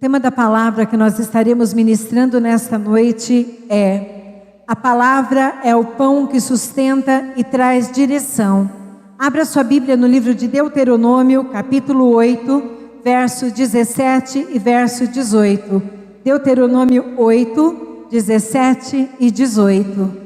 tema da palavra que nós estaremos ministrando nesta noite é: a palavra é o pão que sustenta e traz direção. Abra sua Bíblia no livro de Deuteronômio, capítulo 8, verso 17 e verso 18. Deuteronômio 8, 17 e 18.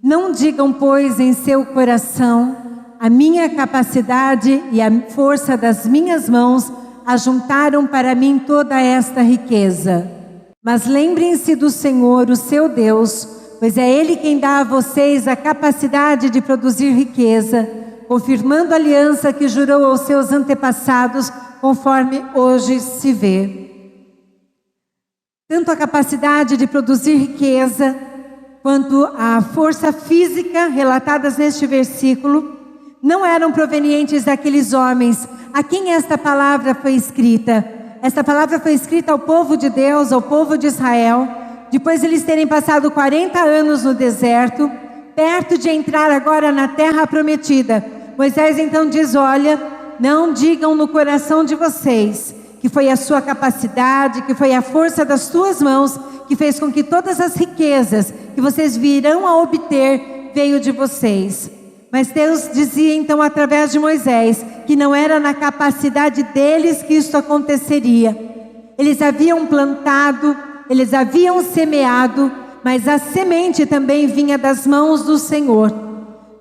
Não digam, pois, em seu coração: a minha capacidade e a força das minhas mãos ajuntaram para mim toda esta riqueza. Mas lembrem-se do Senhor, o seu Deus, pois é Ele quem dá a vocês a capacidade de produzir riqueza, confirmando a aliança que jurou aos seus antepassados, conforme hoje se vê. Tanto a capacidade de produzir riqueza, quanto a força física relatadas neste versículo, não eram provenientes daqueles homens a quem esta palavra foi escrita. Esta palavra foi escrita ao povo de Deus, ao povo de Israel, depois de eles terem passado 40 anos no deserto, perto de entrar agora na terra prometida. Moisés então diz: olha, não digam no coração de vocês que foi a sua capacidade, que foi a força das suas mãos que fez com que todas as riquezas que vocês virão a obter veio de vocês. Mas Deus dizia então através de Moisés que não era na capacidade deles que isso aconteceria. Eles haviam plantado, eles haviam semeado, mas a semente também vinha das mãos do Senhor.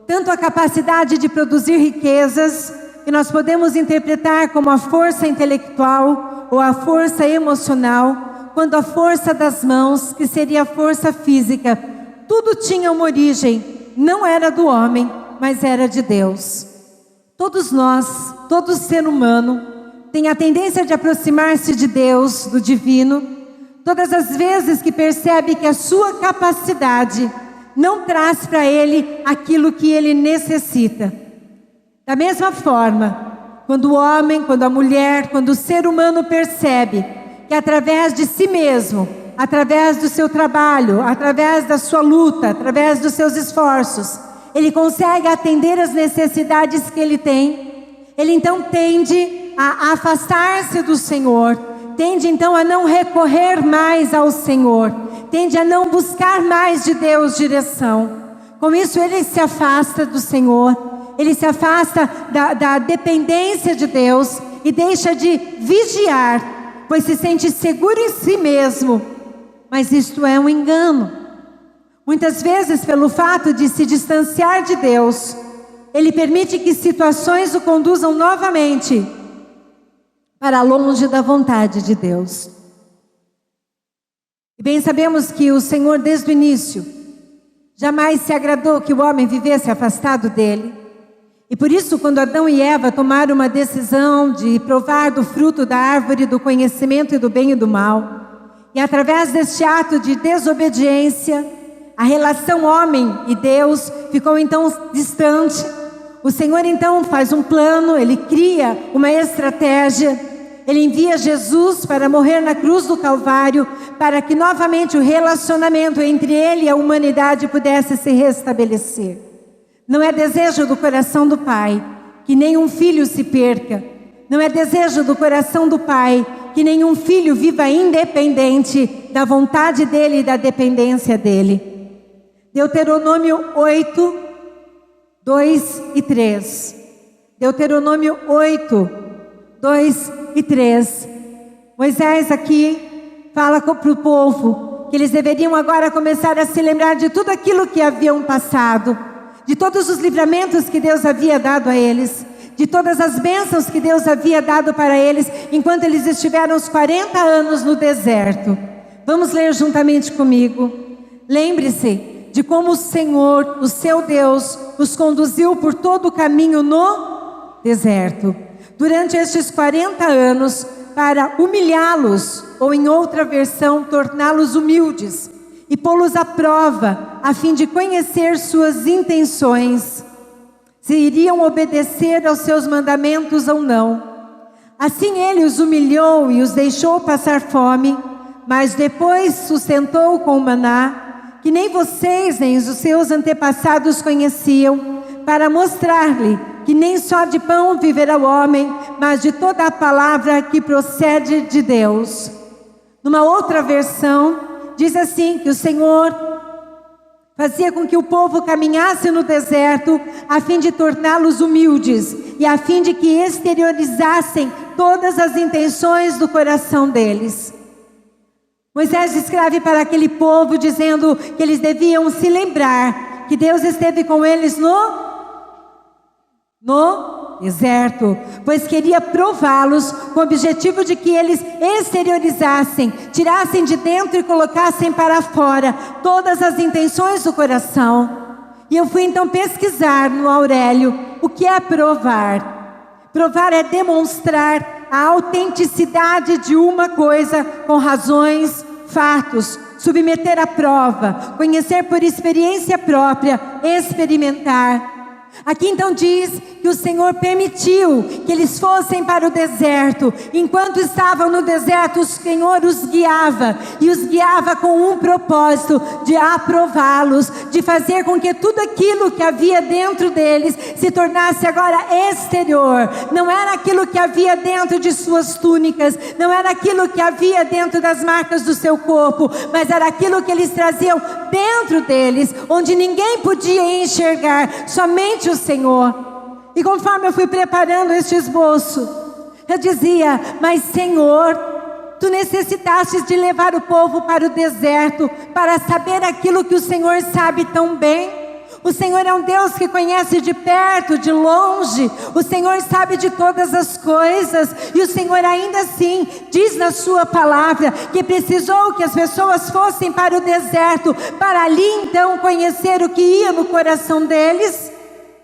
Tanto a capacidade de produzir riquezas, que nós podemos interpretar como a força intelectual ou a força emocional, quanto a força das mãos, que seria a força física. Tudo tinha uma origem, não era do homem, mas era de Deus. Todos nós, todo ser humano, tem a tendência de aproximar-se de Deus, do divino, todas as vezes que percebe que a sua capacidade não traz para ele aquilo que ele necessita. Da mesma forma, quando o homem, quando a mulher, quando o ser humano percebe que através de si mesmo, através do seu trabalho, através da sua luta, através dos seus esforços, ele consegue atender as necessidades que ele tem, ele então tende a afastar-se do Senhor, tende então a não recorrer mais ao Senhor, tende a não buscar mais de Deus direção. Com isso ele se afasta do Senhor, ele se afasta da dependência de Deus e deixa de vigiar, pois se sente seguro em si mesmo. Mas isto é um engano. Muitas vezes, pelo fato de se distanciar de Deus, ele permite que situações o conduzam novamente para longe da vontade de Deus. E bem sabemos que o Senhor, desde o início, jamais se agradou que o homem vivesse afastado dele. E por isso, quando Adão e Eva tomaram uma decisão de provar do fruto da árvore do conhecimento e do bem e do mal, e através deste ato de desobediência, a relação homem e Deus ficou então distante. O Senhor então faz um plano, Ele cria uma estratégia, Ele envia Jesus para morrer na cruz do Calvário, para que novamente o relacionamento entre Ele e a humanidade pudesse se restabelecer. Não é desejo do coração do Pai que nenhum filho se perca. Não é desejo do coração do Pai que nenhum filho viva independente da vontade dEle e da dependência dEle. Deuteronômio 8, 2 e 3. Deuteronômio 8, 2 e 3. Moisés aqui fala para o povo que eles deveriam agora começar a se lembrar de tudo aquilo que haviam passado, de todos os livramentos que Deus havia dado a eles, de todas as bênçãos que Deus havia dado para eles, enquanto eles estiveram os 40 anos no deserto. Vamos ler juntamente comigo. Lembre-se de como o Senhor, o seu Deus, os conduziu por todo o caminho no deserto, durante estes 40 anos, para humilhá-los, ou em outra versão, torná-los humildes, e pô-los à prova, a fim de conhecer suas intenções, se iriam obedecer aos seus mandamentos ou não. Assim ele os humilhou e os deixou passar fome, mas depois sustentou com o maná, que nem vocês nem os seus antepassados conheciam, para mostrar-lhe que nem só de pão viverá o homem, mas de toda a palavra que procede de Deus. Numa outra versão, diz assim, que o Senhor fazia com que o povo caminhasse no deserto, a fim de torná-los humildes, e a fim de que exteriorizassem todas as intenções do coração deles. Moisés escreve para aquele povo, dizendo que eles deviam se lembrar que Deus esteve com eles no deserto, pois queria prová-los com o objetivo de que eles exteriorizassem, tirassem de dentro e colocassem para fora todas as intenções do coração. E eu fui então pesquisar no Aurélio o que é provar. Provar é demonstrar a autenticidade de uma coisa com razões, fatos, submeter à prova, conhecer por experiência própria, experimentar. Aqui então diz que o Senhor permitiu que eles fossem para o deserto. Enquanto estavam no deserto, o Senhor os guiava, e os guiava com um propósito, de aprová-los, de fazer com que tudo aquilo que havia dentro deles se tornasse agora exterior. Não era aquilo que havia dentro de suas túnicas, não era aquilo que havia dentro das marcas do seu corpo, mas era aquilo que eles traziam dentro deles, onde ninguém podia enxergar, somente o Senhor. E conforme eu fui preparando este esboço, eu dizia, mas Senhor, Tu necessitastes de levar o povo para o deserto, para saber aquilo que o Senhor sabe tão bem. O Senhor é um Deus que conhece de perto, de longe. O Senhor sabe de todas as coisas. E o Senhor ainda assim diz na sua palavra que precisou que as pessoas fossem para o deserto, para ali então conhecer o que ia no coração deles.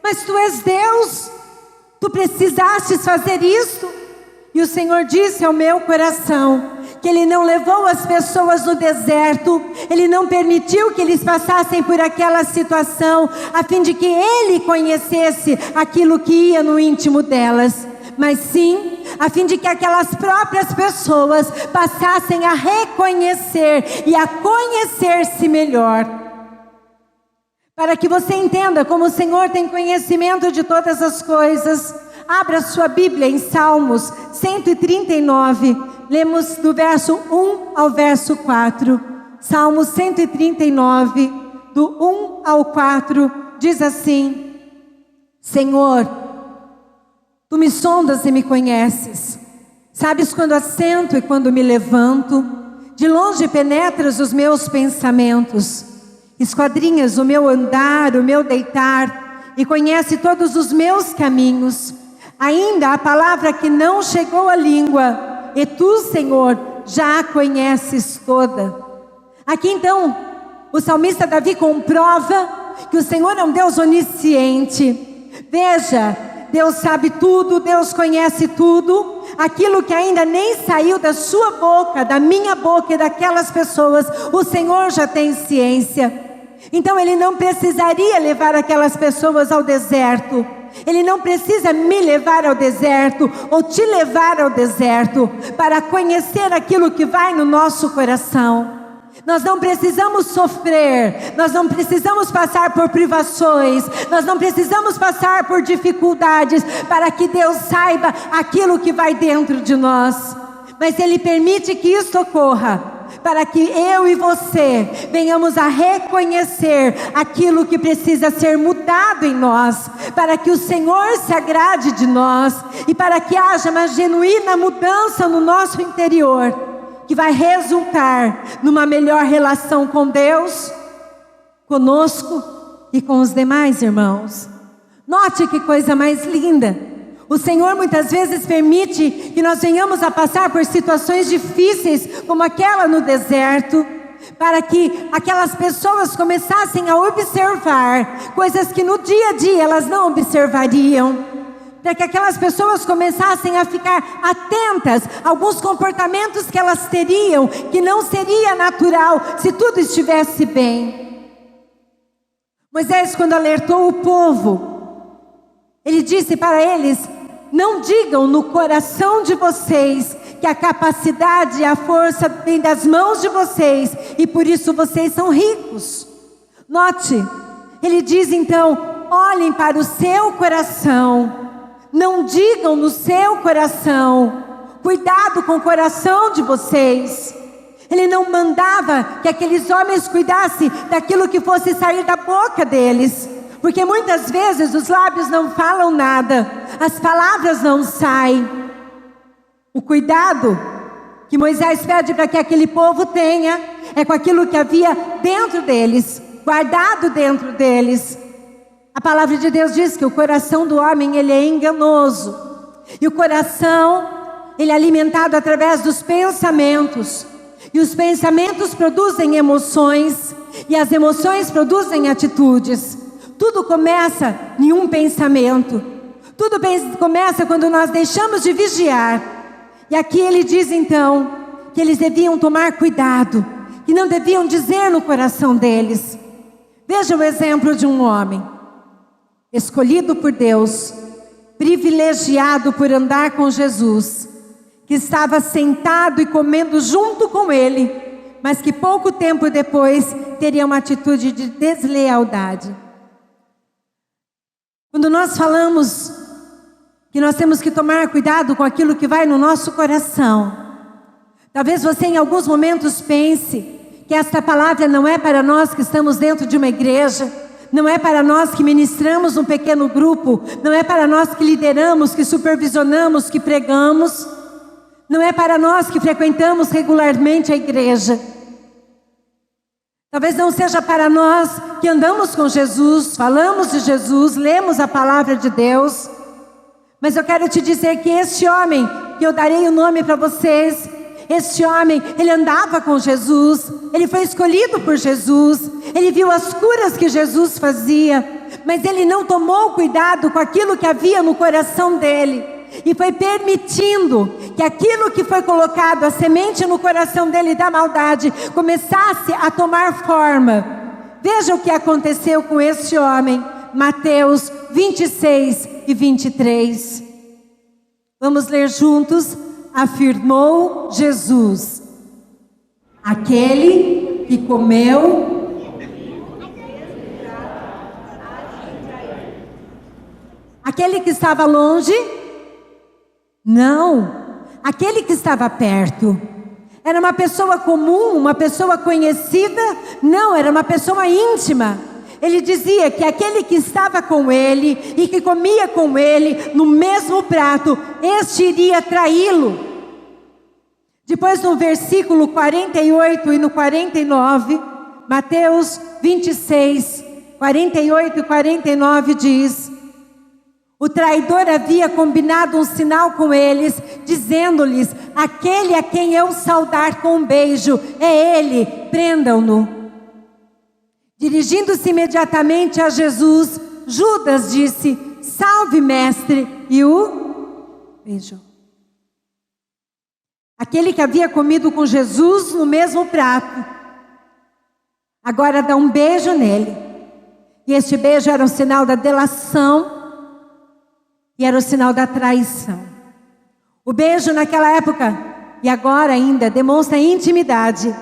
Mas Tu és Deus, Tu precisastes fazer isso. E o Senhor disse ao meu coração que Ele não levou as pessoas no deserto, Ele não permitiu que eles passassem por aquela situação, a fim de que Ele conhecesse aquilo que ia no íntimo delas, mas sim, a fim de que aquelas próprias pessoas passassem a reconhecer e a conhecer-se melhor. Para que você entenda como o Senhor tem conhecimento de todas as coisas, abra sua Bíblia em Salmos 139, lemos do verso 1 ao verso 4. Salmos 139, do 1 ao 4, diz assim: Senhor, Tu me sondas e me conheces, sabes quando assento e quando me levanto, de longe penetras os meus pensamentos, esquadrinhas o meu andar, o meu deitar, e conhece todos os meus caminhos. Ainda a palavra que não chegou à língua, e Tu, Senhor, já a conheces toda. Aqui então, o salmista Davi comprova que o Senhor é um Deus onisciente. Veja, Deus sabe tudo, Deus conhece tudo. Aquilo que ainda nem saiu da sua boca, da minha boca e daquelas pessoas, o Senhor já tem ciência. Então Ele não precisaria levar aquelas pessoas ao deserto. Ele não precisa me levar ao deserto ou te levar ao deserto para conhecer aquilo que vai no nosso coração. Nós não precisamos sofrer, nós não precisamos passar por privações, nós não precisamos passar por dificuldades para que Deus saiba aquilo que vai dentro de nós. Mas Ele permite que isso ocorra, para que eu e você venhamos a reconhecer aquilo que precisa ser mudado em nós, para que o Senhor se agrade de nós e para que haja uma genuína mudança no nosso interior, que vai resultar numa melhor relação com Deus, conosco e com os demais irmãos. Note que coisa mais linda. O Senhor muitas vezes permite que nós venhamos a passar por situações difíceis, como aquela no deserto, para que aquelas pessoas começassem a observar coisas que no dia a dia elas não observariam, para que aquelas pessoas começassem a ficar atentas a alguns comportamentos que elas teriam, que não seria natural se tudo estivesse bem. Moisés, quando alertou o povo, ele disse para eles: não digam no coração de vocês que a capacidade e a força vem das mãos de vocês e por isso vocês são ricos. Note, ele diz então: olhem para o seu coração, não digam no seu coração: cuidado com o coração de vocês. Ele não mandava que aqueles homens cuidassem daquilo que fosse sair da boca deles, porque muitas vezes os lábios não falam nada, as palavras não saem. O cuidado que Moisés pede para que aquele povo tenha é com aquilo que havia dentro deles, guardado dentro deles. A palavra de Deus diz que o coração do homem, ele é enganoso. E o coração, ele é alimentado através dos pensamentos. E os pensamentos produzem emoções. E as emoções produzem atitudes. Tudo começa em um pensamento. Tudo começa quando nós deixamos de vigiar. E aqui ele diz então que eles deviam tomar cuidado, que não deviam dizer no coração deles. Veja o exemplo de um homem escolhido por Deus, privilegiado por andar com Jesus, que estava sentado e comendo junto com ele, mas que pouco tempo depois teria uma atitude de deslealdade. Quando nós falamos que nós temos que tomar cuidado com aquilo que vai no nosso coração, talvez você em alguns momentos pense que esta palavra não é para nós que estamos dentro de uma igreja, não é para nós que ministramos um pequeno grupo, não é para nós que lideramos, que supervisionamos, que pregamos, não é para nós que frequentamos regularmente a igreja. Talvez não seja para nós que andamos com Jesus, falamos de Jesus, lemos a palavra de Deus. Mas eu quero te dizer que este homem, que eu darei o nome para vocês, este homem, ele andava com Jesus, ele foi escolhido por Jesus, ele viu as curas que Jesus fazia, mas ele não tomou cuidado com aquilo que havia no coração dele, e foi permitindo que aquilo que foi colocado, a semente no coração dele da maldade, começasse a tomar forma. Veja o que aconteceu com este homem, Mateus 26 e 23. Vamos ler juntos. Afirmou Jesus: aquele que comeu aquele que estava longe? Não, aquele que estava perto. Era uma pessoa comum, uma pessoa conhecida? Não, era uma pessoa íntima. Ele dizia que aquele que estava com ele e que comia com ele no mesmo prato, este iria traí-lo. Depois no versículo 48 e no 49, Mateus 26, 48 e 49 diz: o traidor havia combinado um sinal com eles, dizendo-lhes: aquele a quem eu saudar com um beijo, é ele, prendam-no. Dirigindo-se imediatamente a Jesus, Judas disse: salve, mestre, e o beijou. Aquele que havia comido com Jesus no mesmo prato, agora dá um beijo nele. E este beijo era um sinal da delação e era o sinal da traição. O beijo naquela época, e agora ainda, demonstra intimidade.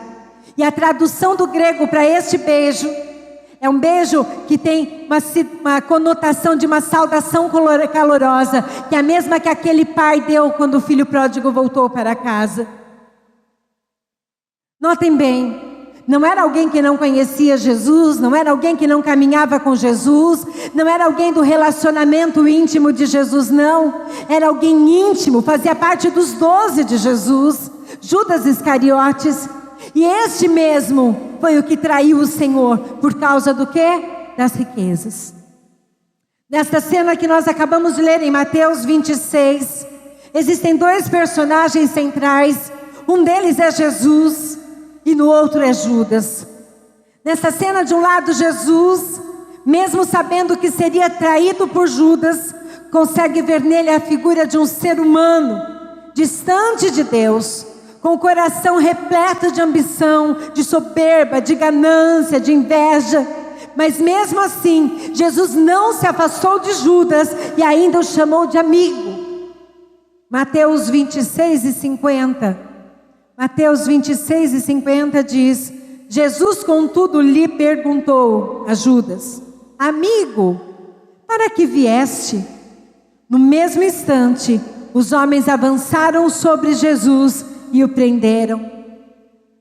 E a tradução do grego para este beijo é um beijo que tem uma conotação de uma saudação calorosa, que é a mesma que aquele pai deu quando o filho pródigo voltou para casa. Notem bem, não era alguém que não conhecia Jesus, não era alguém que não caminhava com Jesus, não era alguém do relacionamento íntimo de Jesus, não. Era alguém íntimo, fazia parte dos 12 de Jesus, Judas Iscariotes. E este mesmo foi o que traiu o Senhor, por causa do quê? Das riquezas. Nesta cena que nós acabamos de ler em Mateus 26, existem dois personagens centrais, um deles é Jesus e no outro é Judas. Nessa cena, de um lado, Jesus, mesmo sabendo que seria traído por Judas, consegue ver nele a figura de um ser humano, distante de Deus, com o coração repleto de ambição, de soberba, de ganância, de inveja. Mas mesmo assim, Jesus não se afastou de Judas e ainda o chamou de amigo. Mateus 26 e 50. Mateus 26 e 50 diz: Jesus, contudo, lhe perguntou a Judas: amigo, para que vieste? No mesmo instante, os homens avançaram sobre Jesus e o prenderam.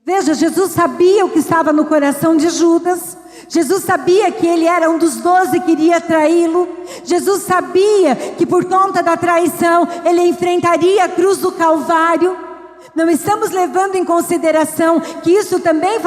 Veja, Jesus sabia o que estava no coração de Judas. Jesus sabia que ele era um dos 12 que iria traí-lo. Jesus sabia que por conta da traição ele enfrentaria a cruz do Calvário. Não estamos levando em consideração que isso também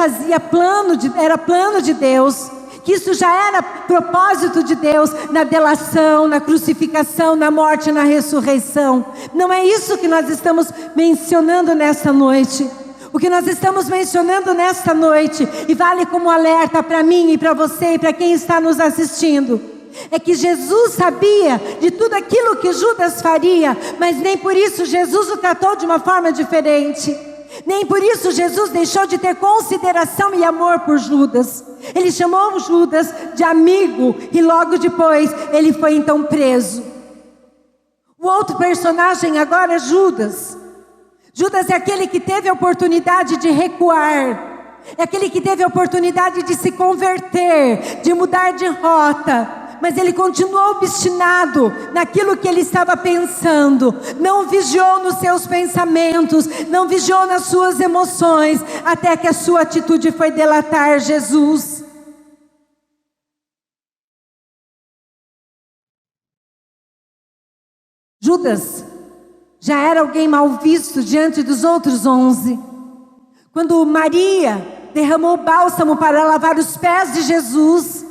era plano de Deus, que isso já era propósito de Deus na delação, na crucificação, na morte, na ressurreição. Não é isso que nós estamos mencionando nesta noite. O que nós estamos mencionando nesta noite, e vale como alerta para mim e para você e para quem está nos assistindo, é que Jesus sabia de tudo aquilo que Judas faria, mas nem por isso Jesus o tratou de uma forma diferente. Nem por isso Jesus deixou de ter consideração e amor por Judas. Ele chamou Judas de amigo e logo depois ele foi então preso. O outro personagem agora é Judas. Judas é aquele que teve a oportunidade de recuar, é aquele que teve a oportunidade de se converter, de mudar de rota, mas ele continuou obstinado naquilo que ele estava pensando, não vigiou nos seus pensamentos, não vigiou nas suas emoções, até que a sua atitude foi delatar Jesus. Judas já era alguém mal visto diante dos outros 11. Quando Maria derramou bálsamo para lavar os pés de Jesus,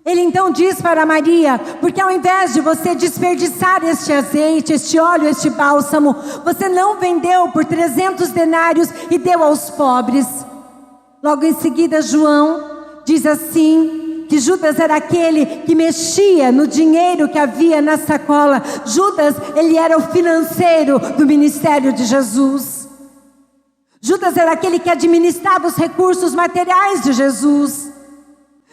ele então diz para Maria: porque ao invés de você desperdiçar este azeite, este óleo, este bálsamo, você não vendeu por 300 denários e deu aos pobres. Logo em seguida, João diz assim, que Judas era aquele que mexia no dinheiro que havia na sacola. Judas, ele era o financeiro do ministério de Jesus. Judas era aquele que administrava os recursos materiais de Jesus.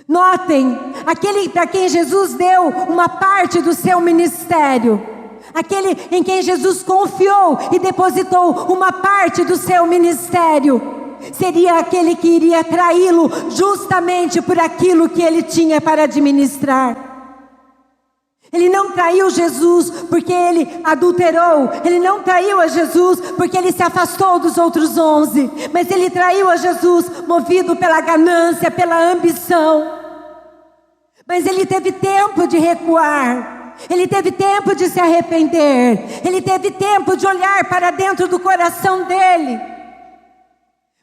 Notem, aquele para quem Jesus deu uma parte do seu ministério, aquele em quem Jesus confiou e depositou uma parte do seu ministério, seria aquele que iria traí-lo justamente por aquilo que ele tinha para administrar. Ele não traiu Jesus porque ele adulterou, ele não traiu a Jesus porque ele se afastou dos outros 11, mas ele traiu a Jesus movido pela ganância, pela ambição. Mas ele teve tempo de recuar, ele teve tempo de se arrepender, ele teve tempo de olhar para dentro do coração dele.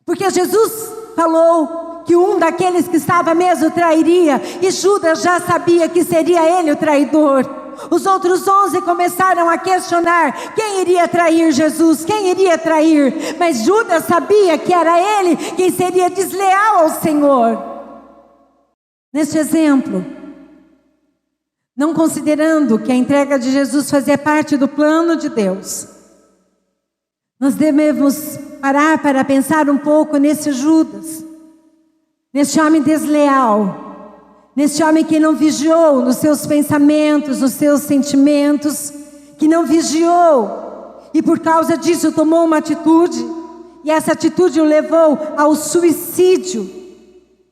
Porque Jesus falou que um daqueles que estava mesmo trairia, e Judas já sabia que seria ele o traidor. Os outros 11 começaram a questionar quem iria trair Jesus, quem iria trair, mas Judas sabia que era ele quem seria desleal ao Senhor. Neste exemplo, não considerando que a entrega de Jesus fazia parte do plano de Deus, nós devemos parar para pensar um pouco nesse Judas, nesse homem desleal, nesse homem que não vigiou nos seus pensamentos, nos seus sentimentos, que não vigiou e por causa disso tomou uma atitude, e essa atitude o levou ao suicídio.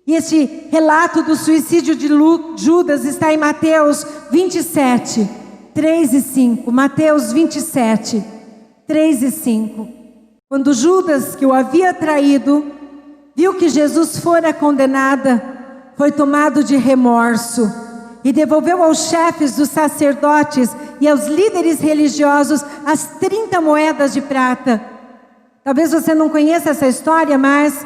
E esse relato do suicídio de Judas está em Mateus 27, 3 e 5. Mateus 27, 3 e 5. Quando Judas, que o havia traído, viu que Jesus fora condenada, foi tomado de remorso e devolveu aos chefes dos sacerdotes e aos líderes religiosos as 30 moedas de prata. Talvez você não conheça essa história, mas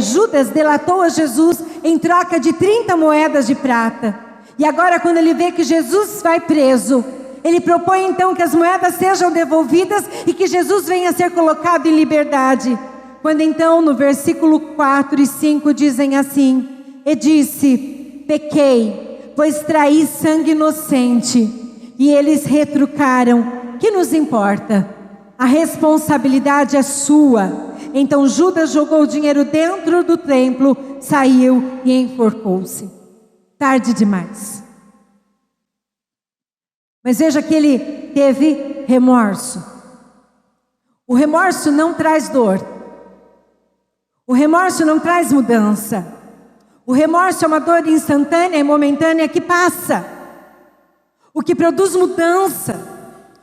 Judas delatou a Jesus em troca de 30 moedas de prata. E agora, quando ele vê que Jesus vai preso, ele propõe então que as moedas sejam devolvidas e que Jesus venha a ser colocado em liberdade. Quando então no versículo 4 e 5 dizem assim: e disse: pequei, pois traí sangue inocente. E eles retrucaram: que nos importa? A responsabilidade é sua. Então Judas jogou o dinheiro dentro do templo, saiu e enforcou-se. Tarde demais. Mas veja que ele teve remorso. O remorso não traz dor. O remorso não traz mudança. O remorso é uma dor instantânea e momentânea que passa. o que produz mudança,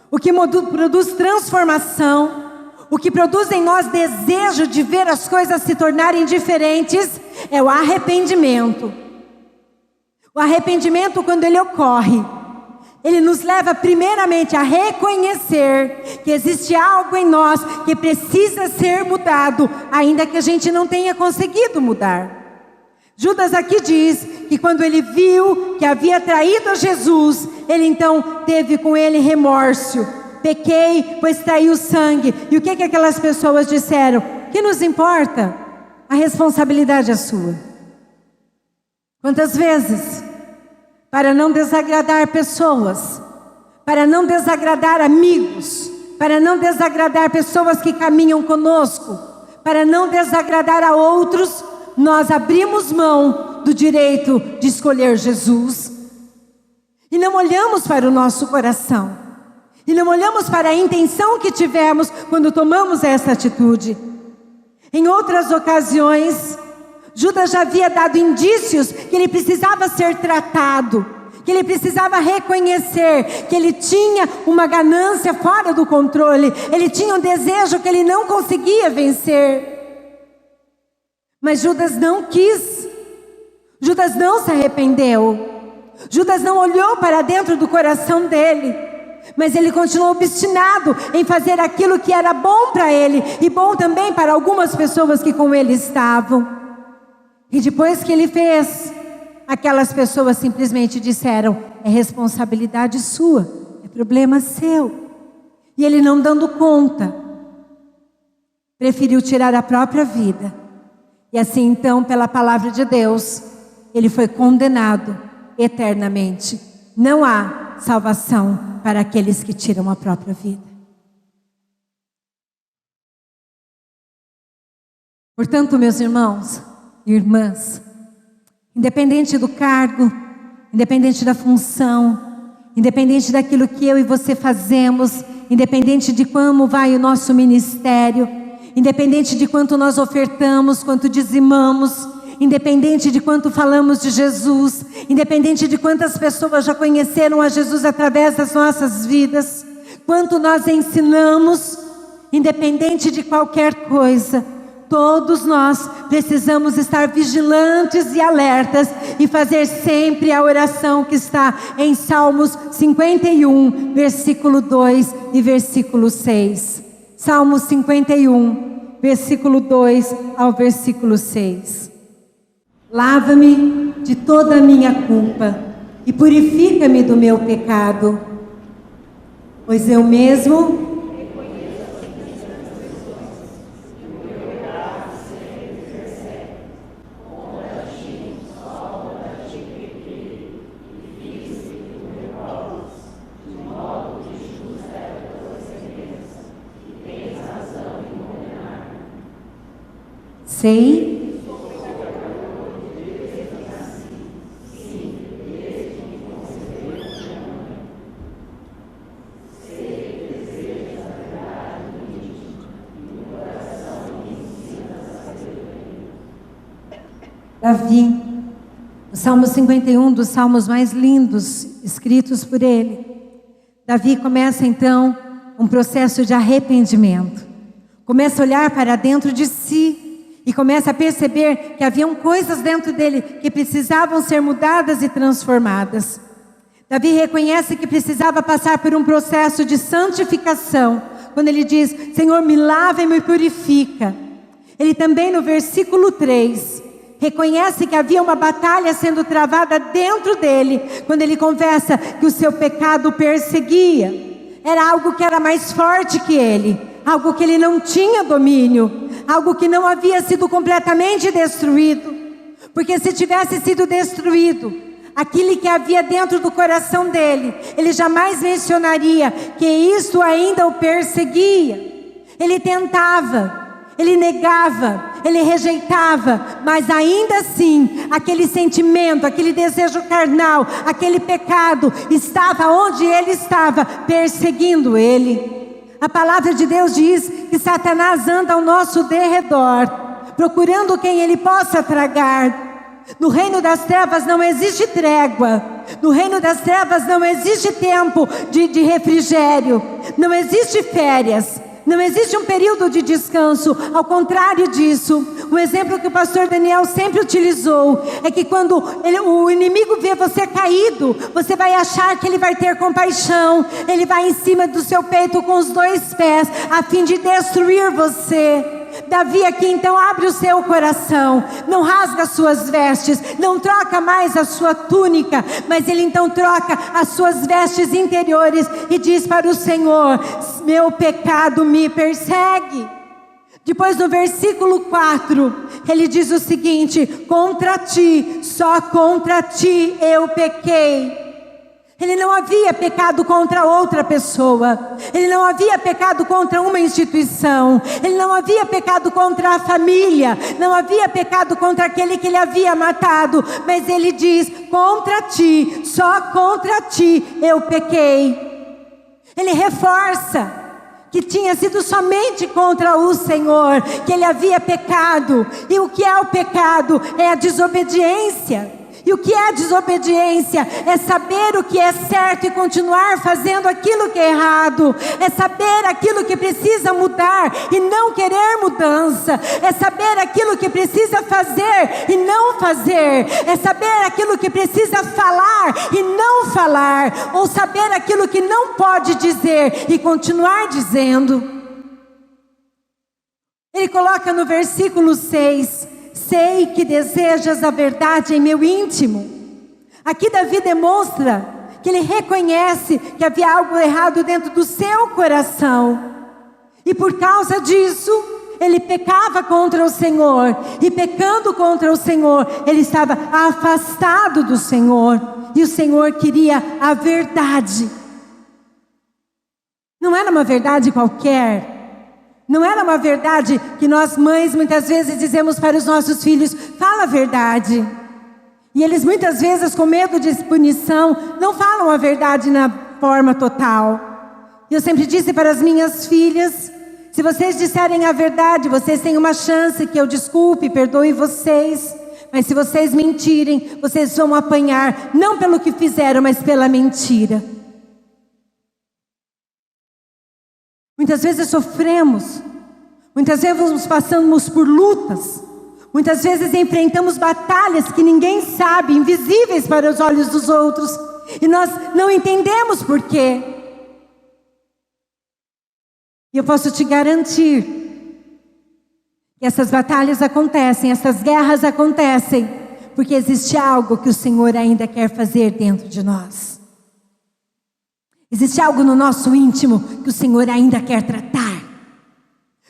o que produz transformação, o que produz em nós desejo de ver as coisas se tornarem diferentes, é o arrependimento. O arrependimento, quando ele ocorre, ele nos leva primeiramente a reconhecer que existe algo em nós que precisa ser mudado, ainda que a gente não tenha conseguido mudar. Judas aqui diz que quando ele viu que havia traído a Jesus, ele então teve com ele remorso. Pequei, pois traí o sangue. E o que aquelas pessoas disseram? Que nos importa? A responsabilidade é sua. Quantas vezes, para não desagradar pessoas, para não desagradar amigos, para não desagradar pessoas que caminham conosco, para não desagradar a outros, nós abrimos mão do direito de escolher Jesus e não olhamos para o nosso coração e não olhamos para a intenção que tivemos quando tomamos essa atitude. Em outras ocasiões, Judas já havia dado indícios que ele precisava ser tratado, que ele precisava reconhecer que ele tinha uma ganância fora do controle, ele tinha um desejo que ele não conseguia vencer. Mas Judas não quis, Judas não se arrependeu, Judas não olhou para dentro do coração dele, mas ele continuou obstinado em fazer aquilo que era bom para ele e bom também para algumas pessoas que com ele estavam. E depois que ele fez, aquelas pessoas simplesmente disseram: é responsabilidade sua, é problema seu. E ele, não dando conta, preferiu tirar a própria vida. E assim então, pela palavra de Deus, ele foi condenado eternamente. Não há salvação para aqueles que tiram a própria vida. Portanto, meus irmãos e irmãs, independente do cargo, independente da função, independente daquilo que eu e você fazemos, independente de como vai o nosso ministério, independente de quanto nós ofertamos, quanto dizimamos, independente de quanto falamos de Jesus, independente de quantas pessoas já conheceram a Jesus através das nossas vidas, quanto nós ensinamos, independente de qualquer coisa, todos nós precisamos estar vigilantes e alertas e fazer sempre a oração que está em Salmos 51, versículo 2 e versículo 6. Salmos 51, versículo 2 ao versículo 6. Lava-me de toda a minha culpa e purifica-me do meu pecado, pois eu mesmo sei. Davi, o Salmo 51, dos salmos mais lindos escritos por ele. Davi começa então um processo de arrependimento. Começa a olhar para dentro de si e começa a perceber que haviam coisas dentro dele que precisavam ser mudadas e transformadas. Davi reconhece que precisava passar por um processo de santificação, quando ele diz: Senhor, me lava e me purifica. Ele também, no versículo 3, reconhece que havia uma batalha sendo travada dentro dele, quando ele confessa que o seu pecado o perseguia. Era algo que era mais forte que ele, algo que ele não tinha domínio, algo que não havia sido completamente destruído. Porque se tivesse sido destruído aquilo que havia dentro do coração dele, ele jamais mencionaria que isso ainda o perseguia. Ele tentava, ele negava, ele rejeitava, mas ainda assim, aquele sentimento, aquele desejo carnal, aquele pecado estava onde ele estava, perseguindo ele. A palavra de Deus diz que Satanás anda ao nosso derredor, procurando quem ele possa tragar. No reino das trevas não existe trégua. No reino das trevas não existe tempo de refrigério. Não existe férias. Não existe um período de descanso. Ao contrário disso, o exemplo que o pastor Daniel sempre utilizou é que quando o inimigo vê você caído, você vai achar que ele vai ter compaixão. Ele vai em cima do seu peito com os 2 pés, a fim de destruir você. Davi aqui então abre o seu coração, não rasga as suas vestes, não troca mais a sua túnica, mas ele então troca as suas vestes interiores e diz para o Senhor: meu pecado me persegue. Depois no versículo 4, ele diz o seguinte: contra ti, só contra ti eu pequei. Ele não havia pecado contra outra pessoa. Ele não havia pecado contra uma instituição. Ele não havia pecado contra a família. Não havia pecado contra aquele que ele havia matado. Mas ele diz: contra ti, só contra ti eu pequei. Ele reforça que tinha sido somente contra o Senhor que ele havia pecado. E o que é o pecado? É a desobediência. E o que é desobediência? É saber o que é certo e continuar fazendo aquilo que é errado. É saber aquilo que precisa mudar e não querer mudança. É saber aquilo que precisa fazer e não fazer. É saber aquilo que precisa falar e não falar. Ou saber aquilo que não pode dizer e continuar dizendo. Ele coloca no versículo 6: sei que desejas a verdade em meu íntimo. Aqui Davi demonstra que ele reconhece que havia algo errado dentro do seu coração. E por causa disso, ele pecava contra o Senhor. E pecando contra o Senhor, ele estava afastado do Senhor. E o Senhor queria a verdade. Não era uma verdade qualquer. Não era uma verdade que nós mães muitas vezes dizemos para os nossos filhos: fala a verdade. E eles muitas vezes, com medo de punição, não falam a verdade na forma total. E eu sempre disse para as minhas filhas: se vocês disserem a verdade, vocês têm uma chance que eu desculpe, perdoe vocês. Mas se vocês mentirem, vocês vão apanhar, não pelo que fizeram, mas pela mentira. Muitas vezes sofremos, muitas vezes passamos por lutas, muitas vezes enfrentamos batalhas que ninguém sabe, invisíveis para os olhos dos outros, e nós não entendemos por quê. E eu posso te garantir que essas batalhas acontecem, essas guerras acontecem, porque existe algo que o Senhor ainda quer fazer dentro de nós. Existe algo no nosso íntimo que o Senhor ainda quer tratar.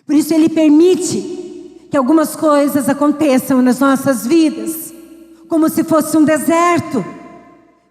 Por isso Ele permite que algumas coisas aconteçam nas nossas vidas, como se fosse um deserto.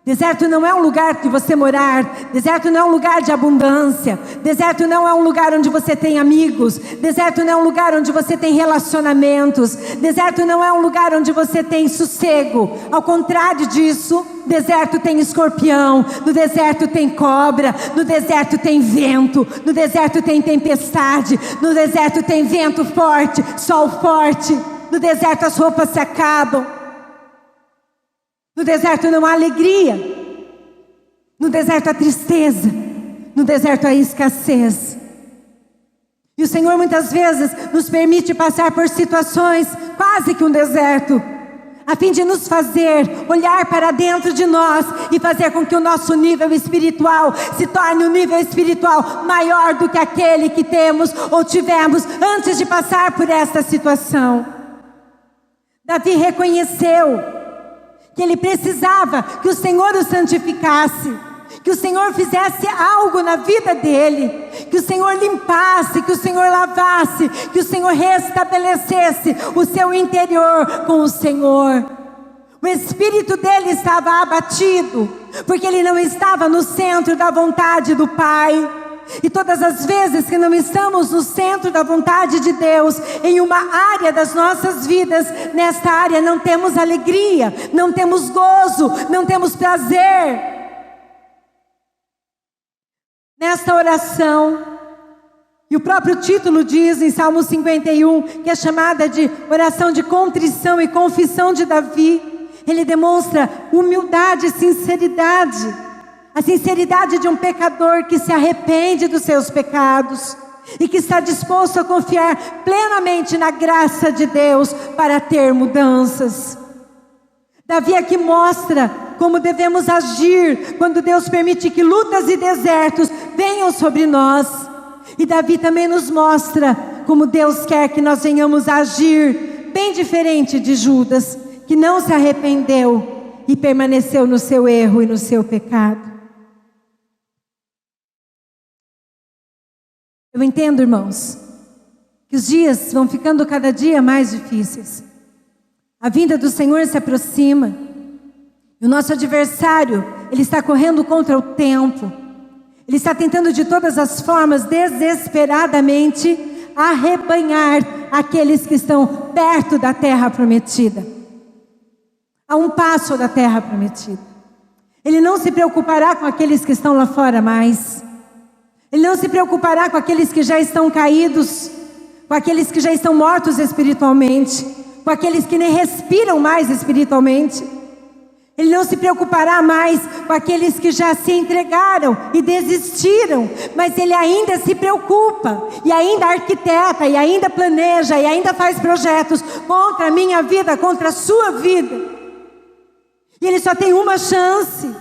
Deserto não é um lugar de você morar. Deserto não é um lugar de abundância. Deserto não é um lugar onde você tem amigos. Deserto não é um lugar onde você tem relacionamentos. Deserto não é um lugar onde você tem sossego. Ao contrário disso, deserto tem escorpião. No deserto tem cobra. No deserto tem vento. No deserto tem tempestade. No deserto tem vento forte, sol forte. No deserto as roupas se acabam. No deserto não há alegria. No deserto há tristeza. No deserto há escassez. E o Senhor muitas vezes nos permite passar por situações quase que um deserto, a fim de nos fazer olhar para dentro de nós e fazer com que o nosso nível espiritual se torne um nível espiritual maior do que aquele que temos ou tivemos antes de passar por esta situação. Davi reconheceu que ele precisava que o Senhor o santificasse, que o Senhor fizesse algo na vida dele, que o Senhor limpasse, que o Senhor lavasse, que o Senhor restabelecesse o seu interior com o Senhor. O espírito dele estava abatido, porque ele não estava no centro da vontade do Pai. E todas as vezes que não estamos no centro da vontade de Deus, em uma área das nossas vidas, nesta área não temos alegria, não temos gozo, não temos prazer. Nesta oração, e o próprio título diz em Salmo 51, que é chamada de oração de contrição e confissão de Davi, Ele demonstra humildade e sinceridade. A sinceridade de um pecador que se arrepende dos seus pecados e que está disposto a confiar plenamente na graça de Deus para ter mudanças. Davi aqui mostra como devemos agir quando Deus permite que lutas e desertos venham sobre nós. E Davi também nos mostra como Deus quer que nós venhamos a agir bem diferente de Judas, que não se arrependeu e permaneceu no seu erro e no seu pecado. Eu entendo, irmãos, que os dias vão ficando cada dia mais difíceis. A vinda do Senhor se aproxima. E o nosso adversário, ele está correndo contra o tempo. Ele está tentando de todas as formas, desesperadamente, arrebanhar aqueles que estão perto da terra prometida. A um passo da terra prometida. Ele não se preocupará com aqueles que estão lá fora mais. Ele não se preocupará com aqueles que já estão caídos, com aqueles que já estão mortos espiritualmente, com aqueles que nem respiram mais espiritualmente. Ele não se preocupará mais com aqueles que já se entregaram e desistiram, mas Ele ainda se preocupa, e ainda arquiteta, e ainda planeja, e ainda faz projetos contra a minha vida, contra a sua vida. E Ele só tem uma chance.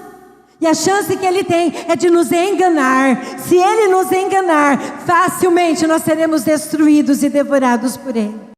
E a chance que Ele tem é de nos enganar. Se Ele nos enganar, facilmente nós seremos destruídos e devorados por Ele.